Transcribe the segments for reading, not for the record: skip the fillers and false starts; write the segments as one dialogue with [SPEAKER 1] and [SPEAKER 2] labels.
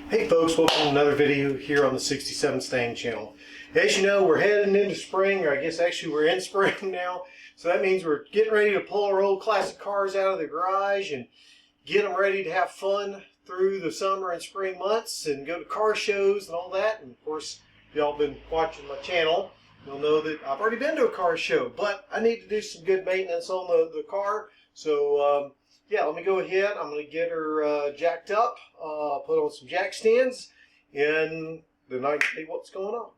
[SPEAKER 1] Hey folks, welcome to another video here on the 67 Stang channel. As you know, we're heading into spring, or I guess actually we're in spring now. So that means we're getting ready to pull our old classic cars out of the garage and get them ready to have fun through the summer and spring months and go to car shows and all that. And of course, if y'all been watching my channel, you'll know that I've already been to a car show, but I need to do some good maintenance on the car. So yeah, let me go ahead. I'm going to get her jacked up, put on some jack stands, and then I can see what's going on.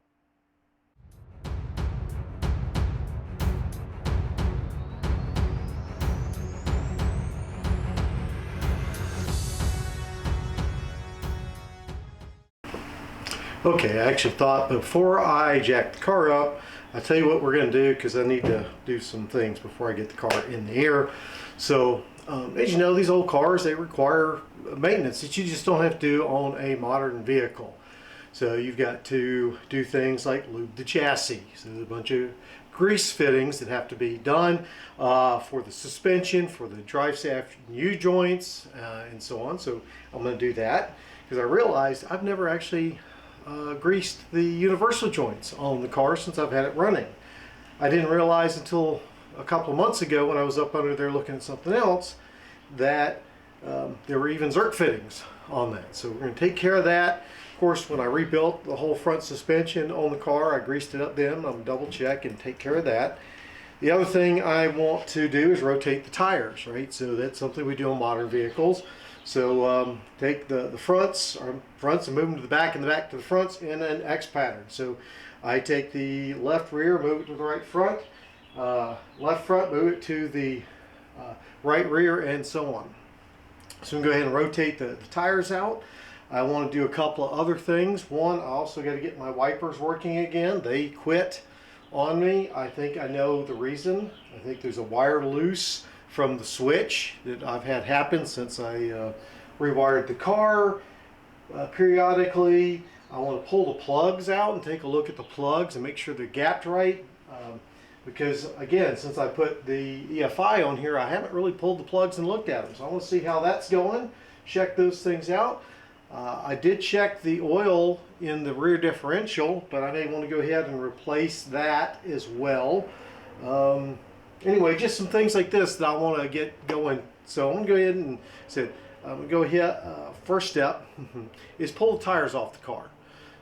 [SPEAKER 1] Okay, I actually thought before I jack the car up, I'll tell you what we're going to do because I need to do some things before I get the car in the air. So as you know, these old cars, they require maintenance that you just don't have to do on a modern vehicle. So you've got to do things like lube the chassis. So there's a bunch of grease fittings that have to be done for the suspension, for the drive shaft U-joints, and so on. So I'm going to do that because I realized I've never actually greased the universal joints on the car since I've had it running. I didn't realize until a couple of months ago when I was up under there looking at something else that there were even Zerk fittings on that. So we're going to take care of that. Of course, when I rebuilt the whole front suspension on the car, I greased it up then. I'm going to double check and take care of that. The other thing I want to do is rotate the tires, right? So that's something we do on modern vehicles. So take the fronts and move them to the back and the back to the fronts in an X pattern. So I take the left rear, move it to the right front, left front, move it to the right rear, and so on. So I'm going to go ahead and rotate the tires out. I want to do a couple of other things. One, I also got to get my wipers working again. They quit on me. I think I know the reason. I think there's a wire loose from the switch that I've had happen since I rewired the car. Periodically, I want to pull the plugs out and take a look at the plugs and make sure they're gapped right. Because again, since I put the EFI on here, I haven't really pulled the plugs and looked at them. So I want to see how that's going, check those things out. I did check the oil in the rear differential, but I may want to go ahead and replace that as well. Anyway, just some things like this that I want to get going. So I'm going to go ahead and say, I'm going to go ahead, first step is pull the tires off the car.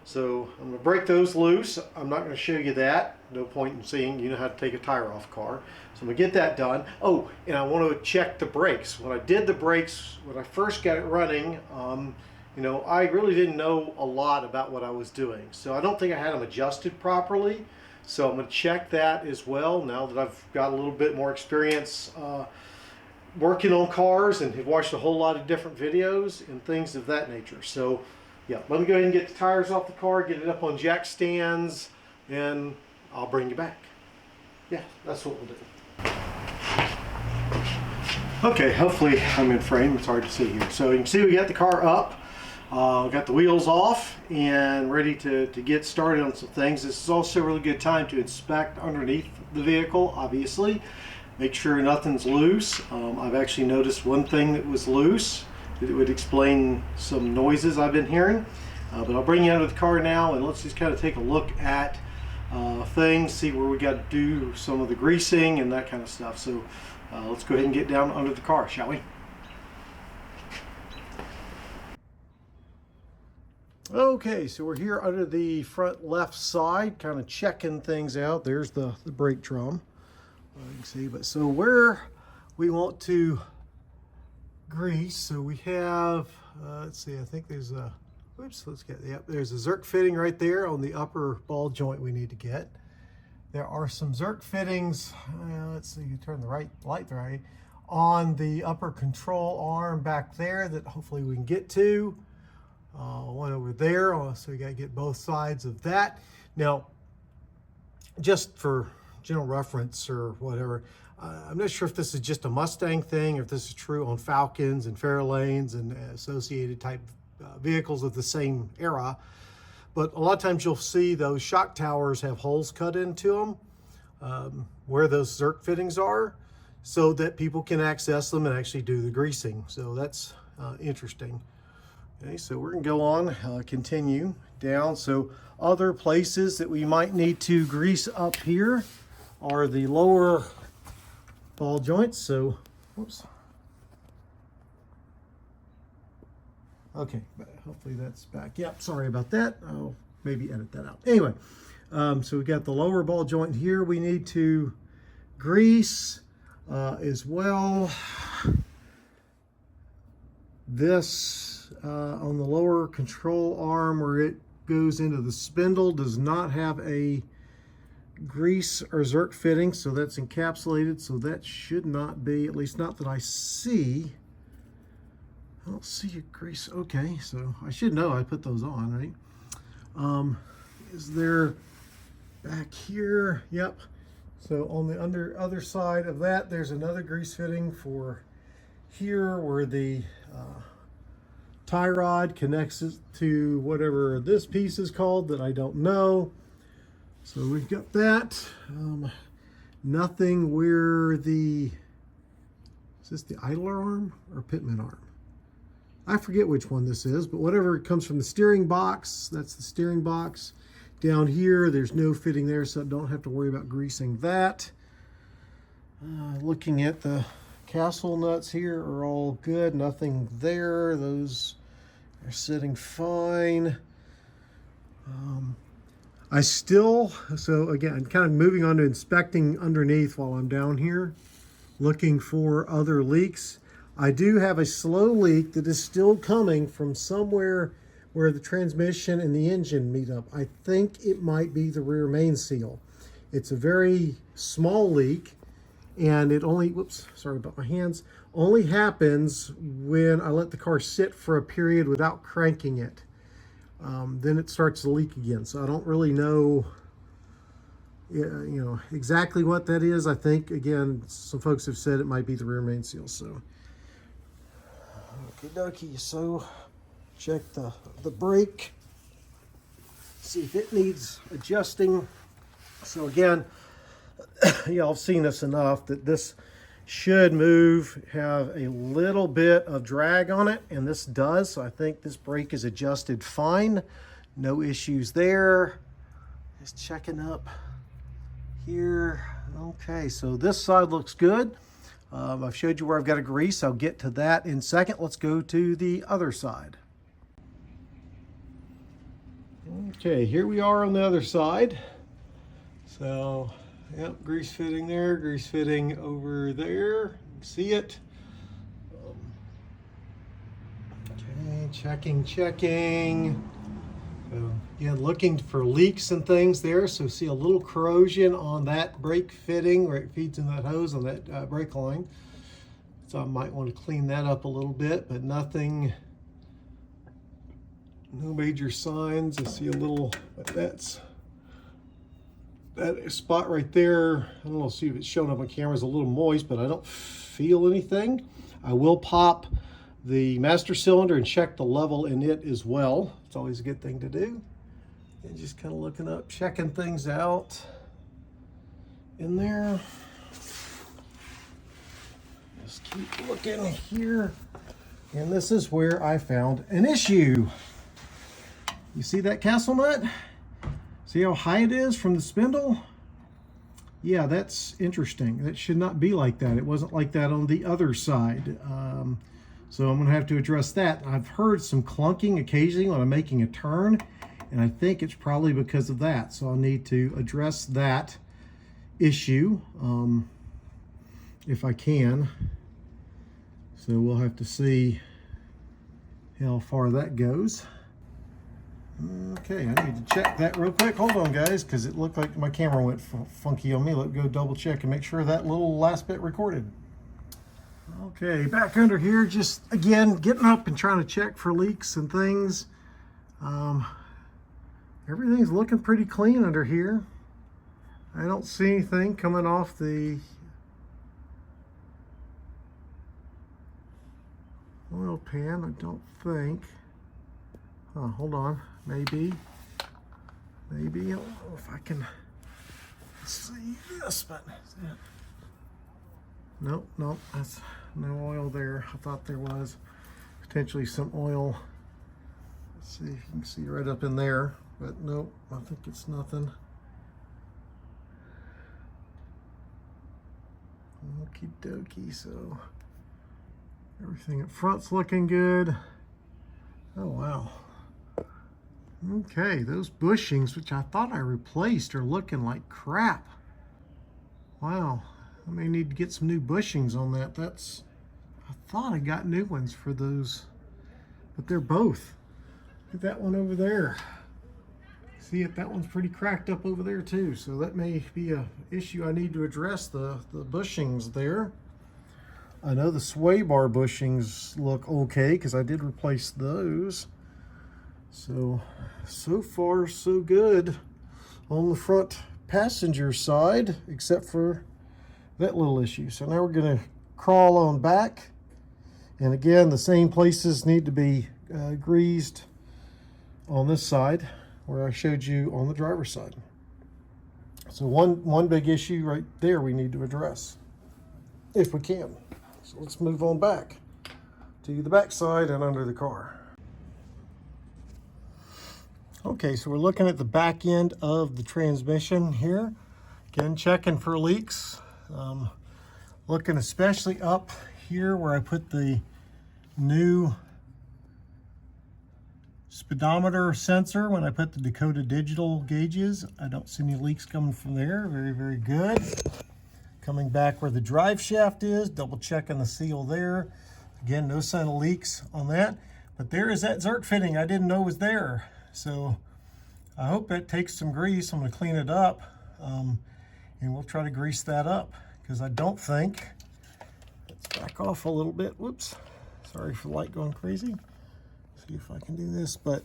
[SPEAKER 1] So I'm going to break those loose. I'm not going to show you that. No point in seeing, you know how to take a tire off a car. So I'm going to get that done. Oh, and I want to check the brakes. When I did the brakes, when I first got it running, you know, I really didn't know a lot about what I was doing. So I don't think I had them adjusted properly. So I'm going to check that as well now that I've got a little bit more experience working on cars and have watched a whole lot of different videos and things of that nature. So yeah, let me go ahead and get the tires off the car, get it up on jack stands, and I'll bring you back. Yeah, that's what we'll do. Okay, hopefully I'm in frame. It's hard to see here. So you can see we got the car up. Got the wheels off and ready to get started on some things. This is also a really good time to inspect underneath the vehicle, obviously. Make sure nothing's loose. I've actually noticed one thing that was loose. It would explain some noises I've been hearing. But I'll bring you under the car now and let's just kind of take a look at things, see where we got to do some of the greasing and that kind of stuff. So let's go ahead and get down under the car, shall we? Okay, so we're here under the front left side, kind of checking things out. There's the brake drum, you can see. But so where we want to grease, so we have, let's see, I think there's a, oops, let's get, yep, there's a Zerk fitting right there on the upper ball joint we need to get. There are some Zerk fittings, let's see, you turn the light right, on the upper control arm back there that hopefully we can get to. One over there, so you got to get both sides of that. Now, just for general reference or whatever, I'm not sure if this is just a Mustang thing, or if this is true on Falcons and Fairlanes and associated type vehicles of the same era. But a lot of times you'll see those shock towers have holes cut into them where those Zerk fittings are, so that people can access them and actually do the greasing. So that's interesting. Okay, so we're gonna go on, continue down. So other places that we might need to grease up here are the lower ball joints. So, whoops. Okay, hopefully that's back. Yep, sorry about that. I'll maybe edit that out. Anyway, so we got the lower ball joint here. We need to grease as well. This on the lower control arm where it goes into the spindle does not have a grease or zerk fitting, so that's encapsulated, so that should not be, at least not that I see. I don't see a grease. Okay, so I should know I put those on, right? Is there back here? Yep. So on the other side of that, there's another grease fitting for here where the tie rod connects it to whatever this piece is called that I don't know. So we've got that. Nothing where is this the idler arm or pitman arm? I forget which one this is, but whatever comes from the steering box, that's the steering box. Down here, there's no fitting there, so I don't have to worry about greasing that. Looking at the castle nuts here are all good, nothing there. Those are sitting fine. So again, kind of moving on to inspecting underneath while I'm down here, looking for other leaks. I do have a slow leak that is still coming from somewhere where the transmission and the engine meet up. I think it might be the rear main seal. It's a very small leak, and it only, whoops, sorry about my hands, only happens when I let the car sit for a period without cranking it. Then it starts to leak again. So I don't really know, exactly what that is. I think, again, some folks have said it might be the rear main seal. So, okie dokie. So check the brake, see if it needs adjusting. So again, y'all have seen this enough that this should move, have a little bit of drag on it, and this does. So I think this brake is adjusted fine. No issues there. Just checking up here. Okay, so this side looks good. I've showed you where I've got to grease. I'll get to that in a second. Let's go to the other side. Okay, here we are on the other side. So, yep, grease fitting there, grease fitting over there. You can see it. Okay, checking. So, again, looking for leaks and things there. So, see a little corrosion on that brake fitting where it feeds in that hose on that brake line. So, I might want to clean that up a little bit, but nothing. No major signs. I see a little, but that spot right there, I don't know, see if it's showing up on camera, is a little moist, but I don't feel anything. I will pop the master cylinder and check the level in it as well. It's always a good thing to do. And just kind of looking up, checking things out in there. Just keep looking here. And this is where I found an issue. You see that castle nut? See how high it is from the spindle? Yeah, that's interesting. That should not be like that. It wasn't like that on the other side. So I'm gonna have to address that. I've heard some clunking occasionally when I'm making a turn, and I think it's probably because of that. So I'll need to address that issue if I can. So we'll have to see how far that goes. Okay, I need to check that real quick. Hold on, guys, because it looked like my camera went funky on me. Let's go double check and make sure that little last bit recorded. Okay, back under here, just again getting up and trying to check for leaks and things. Everything's looking pretty clean under here. I don't see anything coming off the oil pan, I don't think. Hold on, maybe. I don't know if I can see this, but nope, that's no oil there. I thought there was potentially some oil Let's see if you can see right up in there, but nope, I think it's nothing. Okie dokie, so everything up front's looking good. Oh wow. Okay, those bushings, which I thought I replaced, are looking like crap. Wow, I may need to get some new bushings on that. I thought I got new ones for those, but they're both. Look at that one over there. See it, that one's pretty cracked up over there too, so that may be a issue I need to address, the bushings there. I know the sway bar bushings look okay because I did replace those. So far so good on the front passenger side, except for that little issue. So now we're going to crawl on back, and again the same places need to be greased on this side where I showed you on the driver's side. So one big issue right there we need to address if we can. So let's move on back to the back side and under the car. Okay, so we're looking at the back end of the transmission here. Again, checking for leaks. Looking especially up here where I put the new speedometer sensor when I put the Dakota digital gauges. I don't see any leaks coming from there. Very, very good. Coming back where the drive shaft is, double checking the seal there. Again, no sign of leaks on that. But there is that Zerk fitting I didn't know was there. So I hope that takes some grease. I'm going to clean it up, and we'll try to grease that up, because I don't think, let's back off a little bit. Whoops, sorry for the light going crazy. See if I can do this, but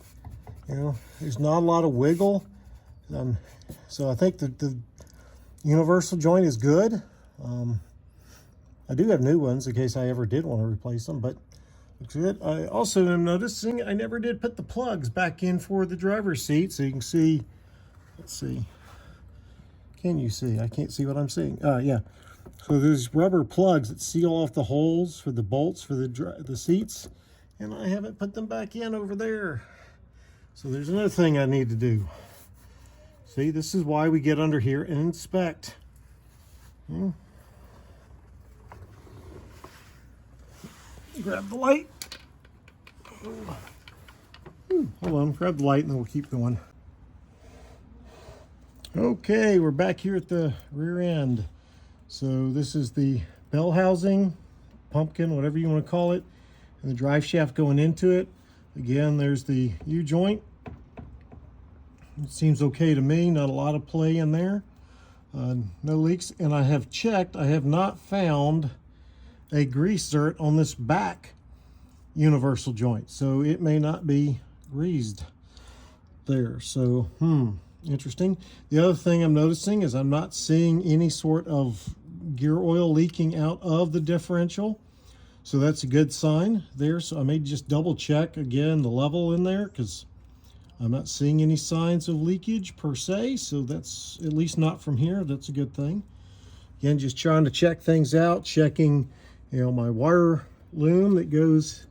[SPEAKER 1] you know, there's not a lot of wiggle. So I think the universal joint is good. I do have new ones in case I ever did want to replace them, but looks good. I also am noticing I never did put the plugs back in for the driver's seat, so you can see. Let's see. Can you see? I can't see what I'm seeing. Yeah. So there's rubber plugs that seal off the holes for the bolts for the seats, and I haven't put them back in over there. So there's another thing I need to do. See, this is why we get under here and inspect. Grab the light. Hold on, grab the light and then we'll keep going. Okay, we're back here at the rear end. So this is the bell housing, pumpkin, whatever you want to call it, and the drive shaft going into it. Again, there's the U-joint. It seems okay to me, not a lot of play in there. No leaks, and I have checked, I have not found a grease zert on this back universal joint, so it may not be greased there. So interesting. The other thing I'm noticing is I'm not seeing any sort of gear oil leaking out of the differential, so that's a good sign there. So I may just double check again the level in there, because I'm not seeing any signs of leakage per se, so that's at least not from here. That's a good thing. Again, just trying to check things out, checking, you know, my wire loom that goes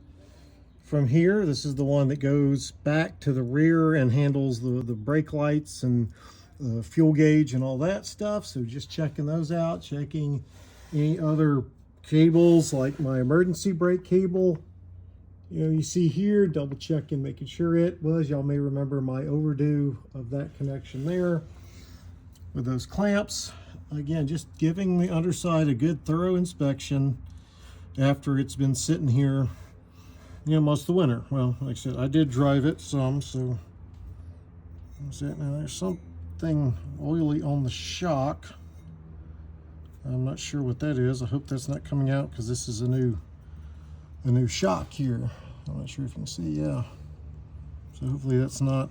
[SPEAKER 1] from here. This is the one that goes back to the rear and handles the brake lights and the fuel gauge and all that stuff. So just checking those out, checking any other cables like my emergency brake cable. You know, you see here, double checking, making sure it was. Y'all may remember my overdue of that connection there with those clamps. Again, just giving the underside a good thorough inspection after it's been sitting here, you know, most of the winter. Well, like I said, I did drive it some, so that's it. Now there's something oily on the shock. I'm not sure what that is. I hope that's not coming out, because this is a new shock here. I'm not sure if you can see. Yeah, so hopefully that's not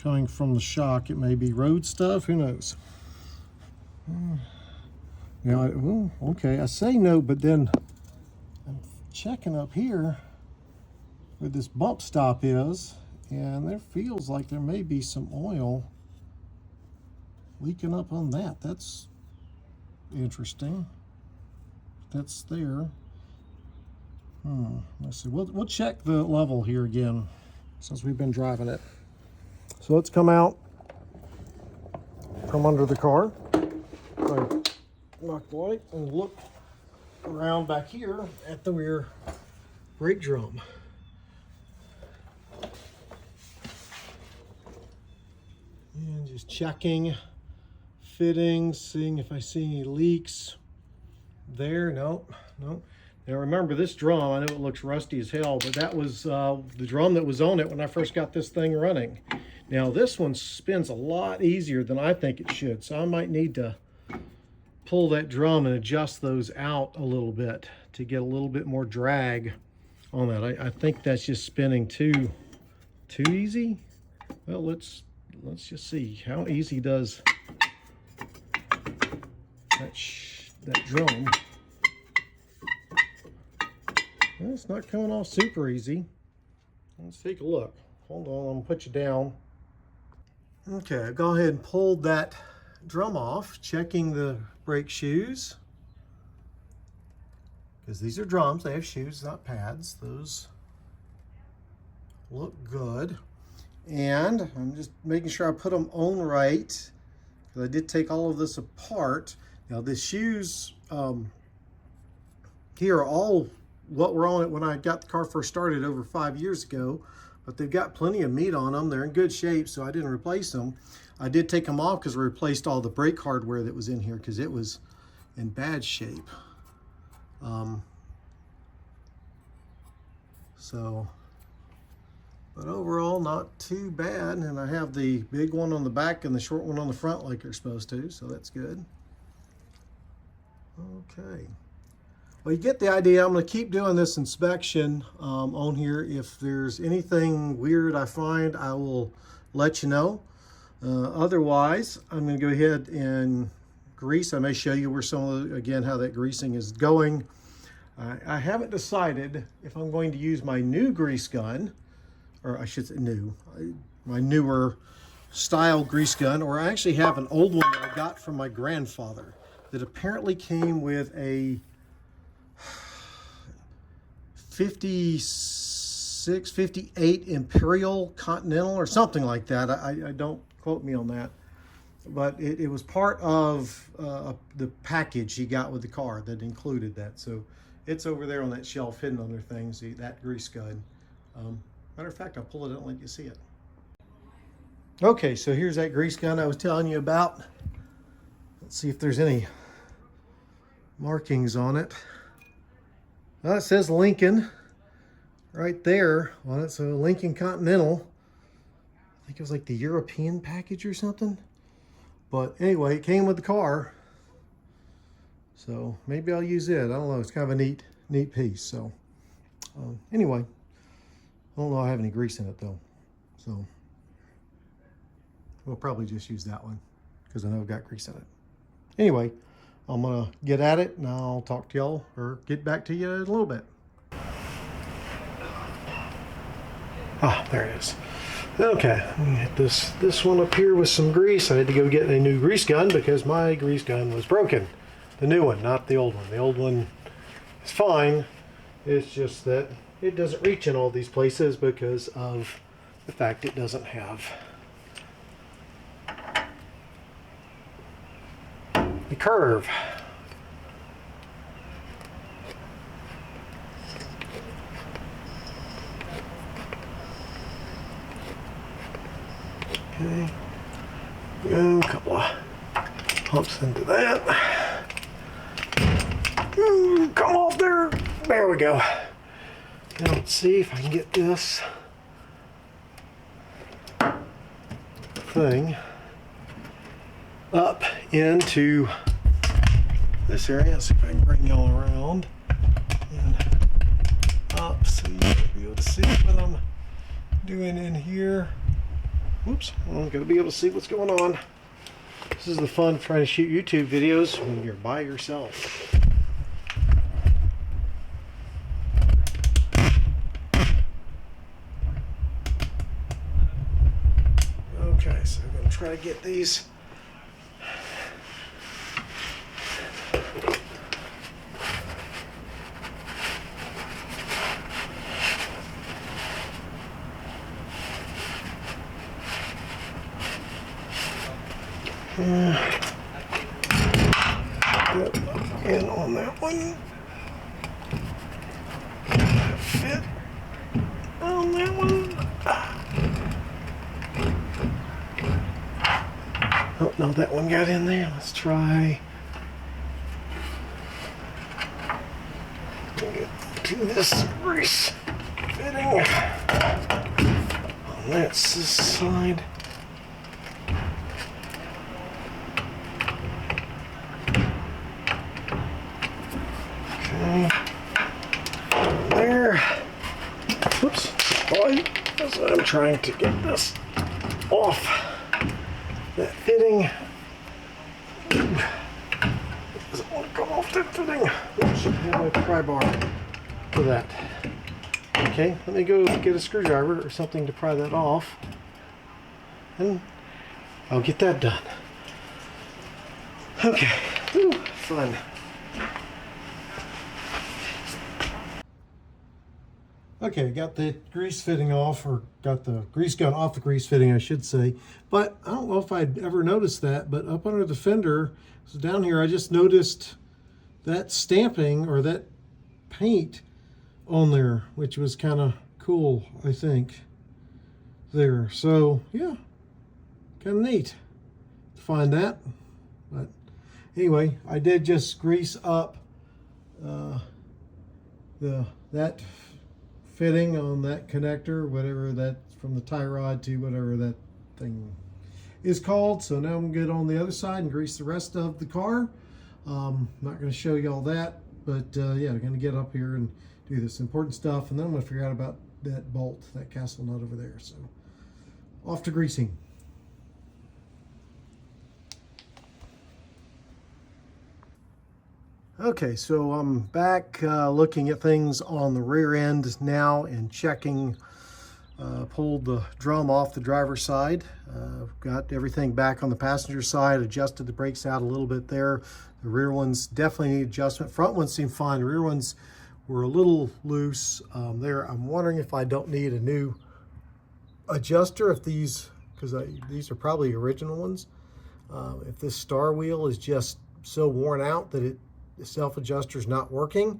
[SPEAKER 1] coming from the shock. It may be road stuff, who knows. Now, okay, I say no, but then I'm checking up here where this bump stop is, and there feels like there may be some oil leaking up on that. That's interesting. That's there. Let's see. We'll check the level here again. since we've been driving it. So let's come out from under the car. Knock the light and look around back here at the rear brake drum. And just checking fittings, seeing if I see any leaks there. Nope. Now remember, this drum, I know it looks rusty as hell, but that was the drum that was on it when I first got this thing running. Now this one spins a lot easier than I think it should, so I might need to pull that drum and adjust those out a little bit to get a little bit more drag on that. I think that's just spinning too easy. Well, let's just see how easy does that drum. Well, it's not coming off super easy. Let's take a look. Hold on, I'm gonna put you down. Okay, I've gone ahead and pulled that drum off, checking the brake shoes, because these are drums, they have shoes, not pads. Those look good. And I'm just making sure I put them on right, because I did take all of this apart. Now the shoes here are all what were on it when I got the car first started over 5 years ago, but they've got plenty of meat on them. They're in good shape, so I didn't replace them. I did take them off because I replaced all the brake hardware that was in here because it was in bad shape. But overall, not too bad. And I have the big one on the back and the short one on the front like they're supposed to, so that's good. Okay. Well, you get the idea. I'm going to keep doing this inspection on here. If there's anything weird I find, I will let you know. Otherwise, I'm going to go ahead and grease. I may show you where some of the, again, how that greasing is going. I haven't decided if I'm going to use my new grease gun, or I should say my newer style grease gun, or I actually have an old one that I got from my grandfather that apparently came with a 56, 58 Imperial Continental or something like that. I don't quote me on that, but it was part of the package he got with the car that included that. So it's over there on that shelf hidden under things, that grease gun. Matter of fact, I'll pull it out and let you see it. Okay, so here's that grease gun I was telling you about. Let's see if there's any markings on it. Well, it says Lincoln right there on it, so Lincoln Continental. I think it was like the European package or something. But anyway, it came with the car, so maybe I'll use it. I don't know. It's kind of a neat piece. So anyway, I don't know if I have any grease in it though, so we'll probably just use that one because I know I've got grease in it. Anyway, I'm gonna get at it and I'll talk to y'all or get back to you in a little bit. Ah, there it is. Okay, let me hit this one up here with some grease. I had to go get a new grease gun because my grease gun was broken. The new one, not the old one. The old one is fine. It's just that it doesn't reach in all these places because of the fact it doesn't have the curve. Okay, go a couple of humps into that. Come off there. There we go. Now let's see if I can get this thing up into this area. Let's see if I can bring y'all around and up so you'll be able to see what I'm doing in here. Whoops, I'm gonna be able to see what's going on. This is the fun of trying to shoot YouTube videos when you're by yourself. Okay, so I'm gonna try to get these Get in on that one. Fit on that one. Oh no, that one got in there. Let's try. Get to this grease fitting on that side. Okay, there. Whoops, boy, that's what I'm trying to get this off. That fitting. Doesn't want to come off that fitting. Oops, I have my pry bar for that. Okay, let me go get a screwdriver or something to pry that off, and I'll get that done. Okay, whew, fun. Okay, got the grease fitting off, or got the grease gun off the grease fitting, I should say. But I don't know if I'd ever noticed that, but up under the fender, so down here, I just noticed that stamping or that paint on there, which was kind of cool, I think, there. So, yeah, kind of neat to find that. But anyway, I did just grease up that fitting on that connector, whatever that, from the tie rod to whatever that thing is called. So now I'm good on the other side and grease the rest of the car. Not going to show you all that, but yeah, I'm going to get up here and do this important stuff, and then I'm going to figure out about that bolt, that castle nut over there. So off to greasing. Okay, so I'm back looking at things on the rear end now and checking, pulled the drum off the driver's side, got everything back on the passenger side, adjusted the brakes out a little bit there. The rear ones definitely need adjustment. Front ones seem fine. The rear ones were a little loose there. I'm wondering if I don't need a new adjuster, if these, because these are probably original ones, if this star wheel is just so worn out that the self-adjuster is not working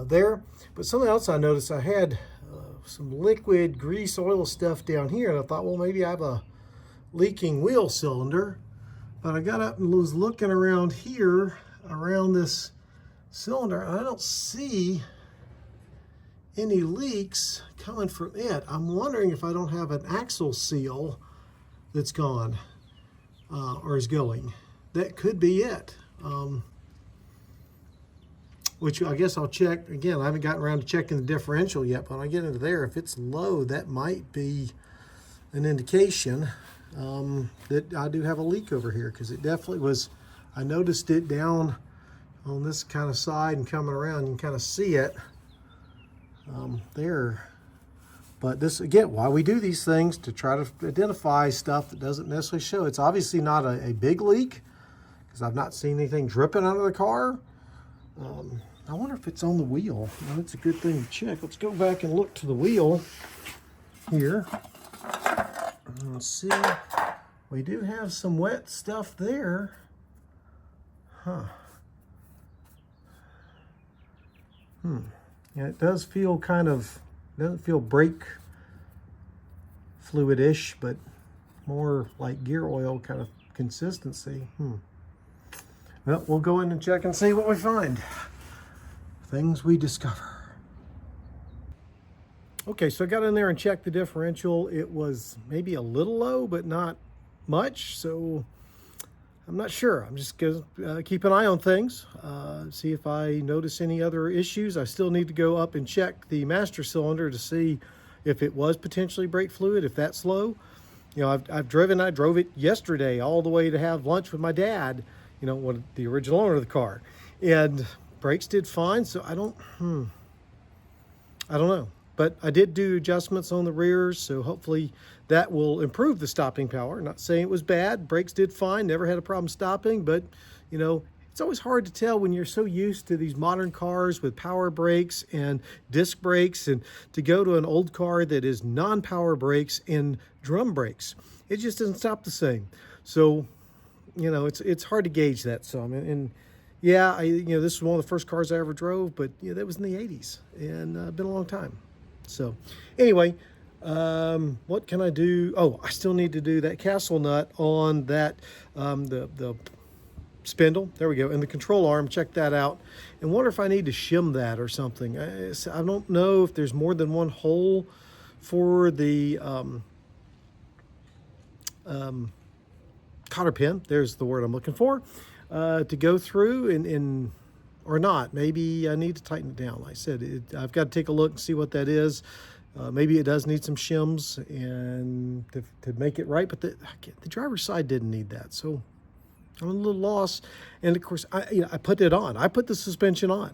[SPEAKER 1] there. But something else I noticed, I had some liquid grease oil stuff down here, and I thought, well, maybe I have a leaking wheel cylinder. But I got up and was looking around here, around this cylinder, and I don't see any leaks coming from it. I'm wondering if I don't have an axle seal that's gone or is going. That could be it. Which I guess I'll check. Again, I haven't gotten around to checking the differential yet, but when I get into there, if it's low, that might be an indication that I do have a leak over here, because it definitely was. I noticed it down on this kind of side and coming around. You can kind of see it there. But this, again, why we do these things, to try to identify stuff that doesn't necessarily show. It's obviously not a big leak, because I've not seen anything dripping out of the car. I wonder if it's on the wheel. Well, that's a good thing to check. Let's go back and look to the wheel here. Let's see. We do have some wet stuff there. Huh. Yeah, it does feel kind of, doesn't feel brake fluid-ish, but more like gear oil kind of consistency. Well, we'll go in and check and see what we find. Things we discover. Okay, so I got in there and checked the differential. It was maybe a little low, but not much. So I'm not sure. I'm just going to keep an eye on things, see if I notice any other issues. I still need to go up and check the master cylinder to see if it was potentially brake fluid, if that's low. You know, I drove it yesterday all the way to have lunch with my dad, you know, the original owner of the car. And brakes did fine, so I don't know. But I did do adjustments on the rears, so hopefully that will improve the stopping power. Not saying it was bad. Brakes did fine, never had a problem stopping, but, you know, it's always hard to tell when you're so used to these modern cars with power brakes and disc brakes, and to go to an old car that is non-power brakes and drum brakes. It just doesn't stop the same. So you know, it's hard to gauge that some. And yeah, this was one of the first cars I ever drove, but that was in the 80s, and been a long time. So anyway, what can I do? Oh, I still need to do that castle nut on that, the spindle. There we go. And the control arm, check that out. And wonder if I need to shim that or something. I don't know if there's more than one hole for the cotter pin. There's the word I'm looking for, to go through and or not. Maybe I need to tighten it down. Like I said, I've got to take a look and see what that is. Maybe it does need some shims and to make it right, but the driver's side didn't need that. So I'm a little lost. And of course, I put it on. I put the suspension on.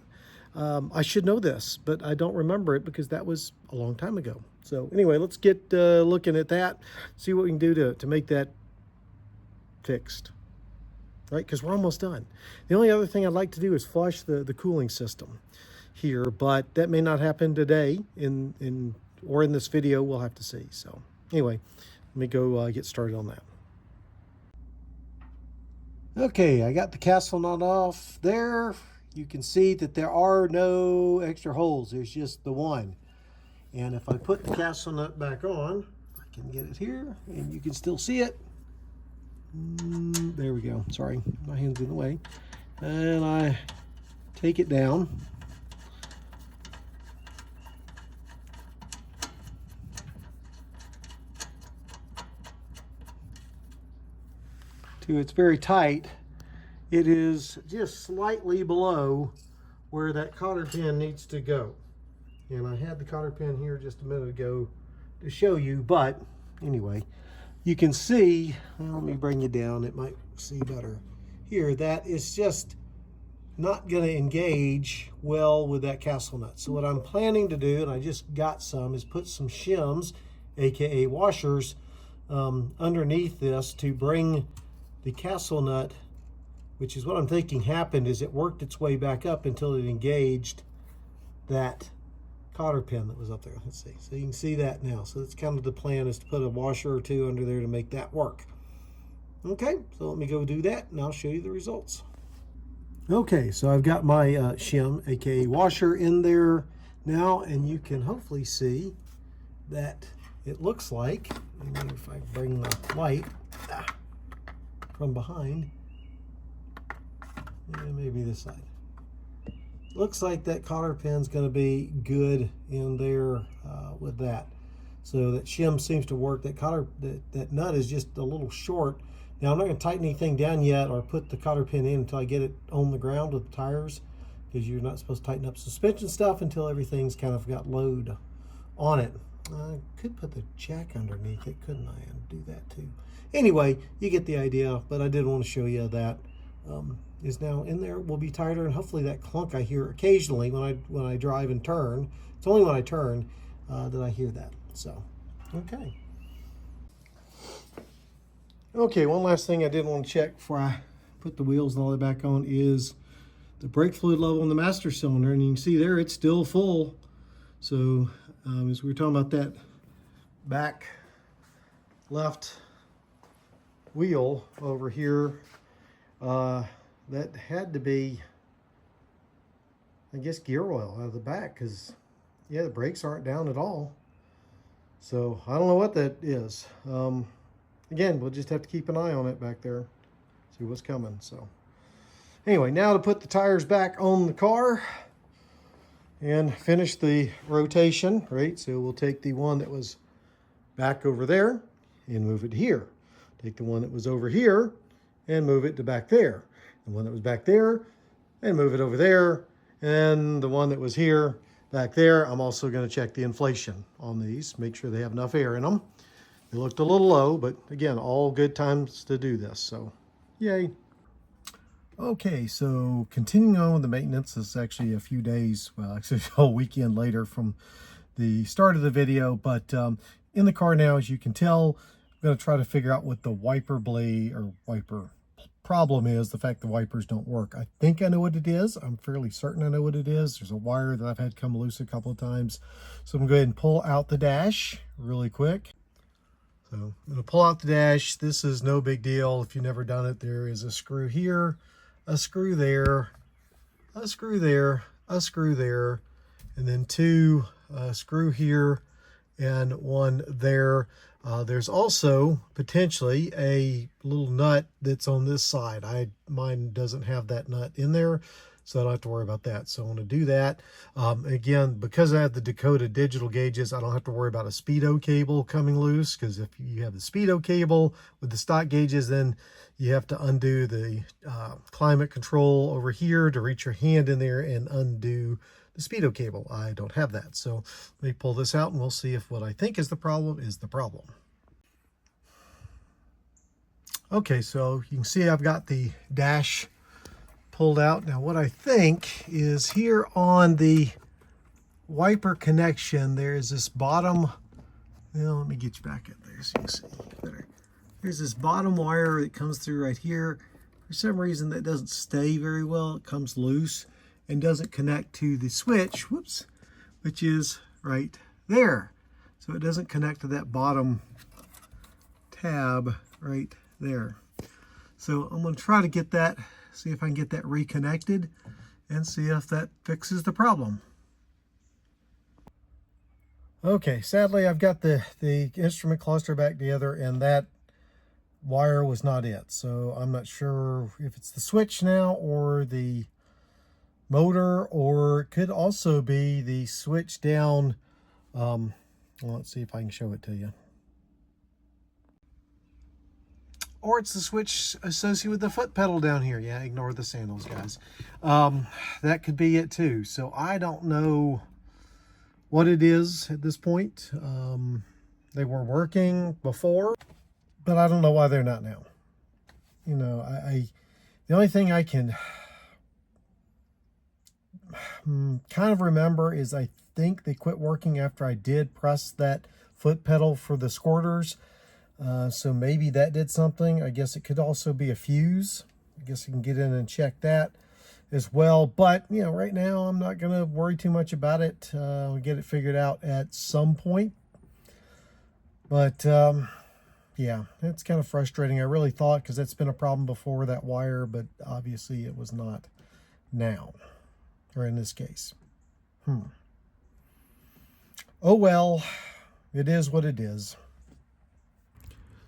[SPEAKER 1] I should know this, but I don't remember it because that was a long time ago. So anyway, let's get looking at that, see what we can do to make that fixed, right? Because we're almost done. The only other thing I'd like to do is flush the cooling system here, but that may not happen today or in this video. We'll have to see. So anyway, let me go get started on that. Okay, I got the castle nut off there. You can see that there are no extra holes. There's just the one. And if I put the castle nut back on, I can get it here, and you can still see it. There we go. Sorry, my hand's in the way. And I take it down. It's very tight. It is just slightly below where that cotter pin needs to go. And I had the cotter pin here just a minute ago to show you, but anyway, you can see, well, let me bring you down, it might see better here, that is just not going to engage well with that castle nut. So what I'm planning to do, and I just got some, is put some shims, aka washers, underneath this to bring the castle nut, which is what I'm thinking happened, is it worked its way back up until it engaged that cotter pin that was up there. Let's see. So you can see that now. So that's kind of the plan, is to put a washer or two under there to make that work. Okay, so let me go do that and I'll show you the results. Okay, so I've got my shim, aka washer, in there now, and you can hopefully see that it looks like, maybe if I bring the light from behind, and maybe this side, looks like that cotter pin's going to be good in there with that. So that shim seems to work. That nut is just a little short. Now I'm not going to tighten anything down yet or put the cotter pin in until I get it on the ground with the tires, because you're not supposed to tighten up suspension stuff until everything's kind of got load on it. I could put the jack underneath it, couldn't I, and do that too. Anyway, you get the idea, but I did want to show you that is now in there. Will be tighter, and hopefully that clunk I hear occasionally when I drive and turn, it's only when I turn that I hear that. So, okay. Okay, one last thing I did want to check before I put the wheels and all that back on is the brake fluid level in the master cylinder, and you can see there it's still full. So as we were talking about that back left wheel over here, that had to be, I guess, gear oil out of the back, because yeah, the brakes aren't down at all. So I don't know what that is. Again, we'll just have to keep an eye on it back there, see what's coming. So anyway, now to put the tires back on the car and finish the rotation, right? So we'll take the one that was back over there and move it here. Take the one that was over here and move it to back there. The one that was back there and move it over there. And the one that was here, back there. I'm also going to check the inflation on these, make sure they have enough air in them. They looked a little low, but again, all good times to do this, so yay. Okay, so continuing on with the maintenance, this is actually a few days, well, actually a whole weekend later from the start of the video, but in the car now, as you can tell, I'm going to try to figure out what the wiper blade or wiper problem is, the fact the wipers don't work. I think I know what it is. I'm fairly certain I know what it is. There's a wire that I've had come loose a couple of times. So I'm going to go ahead and pull out the dash really quick. So I'm going to pull out the dash. This is no big deal. If you've never done it, there is a screw here, a screw there, a screw there, a screw there, and then two screw here and one there. There's also potentially a little nut that's on this side. Mine doesn't have that nut in there, so I don't have to worry about that. So I want to do that. Again, because I have the Dakota digital gauges, I don't have to worry about a speedo cable coming loose, because if you have the speedo cable with the stock gauges, then you have to undo the climate control over here to reach your hand in there and undo the speedo cable. I don't have that. So let me pull this out and we'll see if what I think is the problem is the problem. Okay, so you can see I've got the dash pulled out. Now what I think is here on the wiper connection, there is this bottom, well, let me get you back up there so you can see better. There's this bottom wire that comes through right here. For some reason that doesn't stay very well. It comes loose and doesn't connect to the switch, whoops, which is right there. So it doesn't connect to that bottom tab right there. So I'm going to try to get that, see if I can get that reconnected and see if that fixes the problem. Okay, sadly I've got the instrument cluster back together and that wire was not it. So I'm not sure if it's the switch now or the motor, or it could also be the switch down. Well, let's see if I can show it to you. Or it's the switch associated with the foot pedal down here. Yeah, ignore the sandals, guys. That could be it too. So I don't know what it is at this point. They were working before, but I don't know why they're not now. You know, the only thing I can kind of remember is I think they quit working after I did press that foot pedal for the squirters. So maybe that did something. I guess it could also be a fuse. I guess you can get in and check that as well. But, you know, right now I'm not going to worry too much about it. We'll get it figured out at some point. But, yeah, it's kind of frustrating. I really thought, because that's been a problem before, that wire, but obviously it was not now, or in this case. Oh well, it is what it is.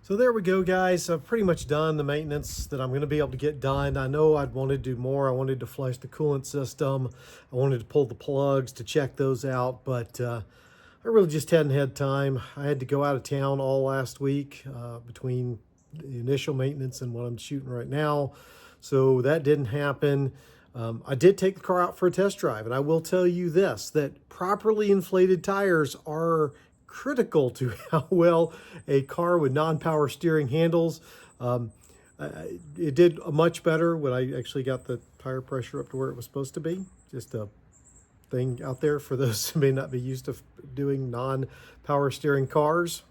[SPEAKER 1] So there we go, guys. I've pretty much done the maintenance that I'm going to be able to get done. I know I'd want to do more. I wanted to flush the coolant system. I wanted to pull the plugs to check those out, but I really just hadn't had time. I had to go out of town all last week between the initial maintenance and what I'm shooting right now. So that didn't happen. I did take the car out for a test drive, and I will tell you this, that properly inflated tires are critical to how well a car with non-power steering handles. It did much better when I actually got the tire pressure up to where it was supposed to be. Just a thing out there for those who may not be used to doing non-power steering cars.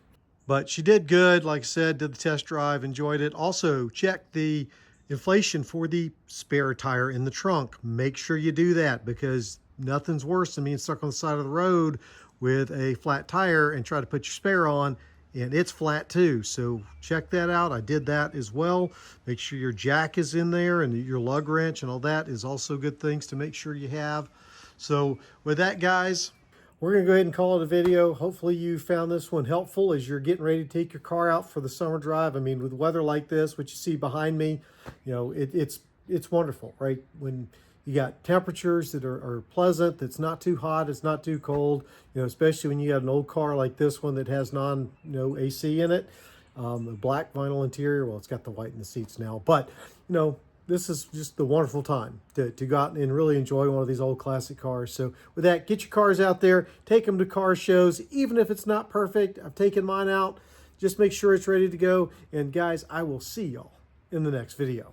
[SPEAKER 1] But she did good. Like I said, did the test drive, enjoyed it. Also, check the inflation for the spare tire in the trunk. Make sure you do that, because nothing's worse than being stuck on the side of the road with a flat tire and try to put your spare on and it's flat too. So check that out. I did that as well. Make sure your jack is in there, and your lug wrench and all that is also good things to make sure you have. So with that, guys, we're gonna go ahead and call it a video. Hopefully you found this one helpful as you're getting ready to take your car out for the summer drive. I mean, with weather like this, what you see behind me, you know, it's wonderful, right? When you got temperatures that are pleasant, that's not too hot, it's not too cold, you know, especially when you have an old car like this one that has no AC in it. A black vinyl interior, well, it's got the white in the seats now, but, you know, this is just the wonderful time to go out and really enjoy one of these old classic cars. So with that, get your cars out there, take them to car shows, even if it's not perfect. I've taken mine out. Just make sure it's ready to go. And guys, I will see y'all in the next video.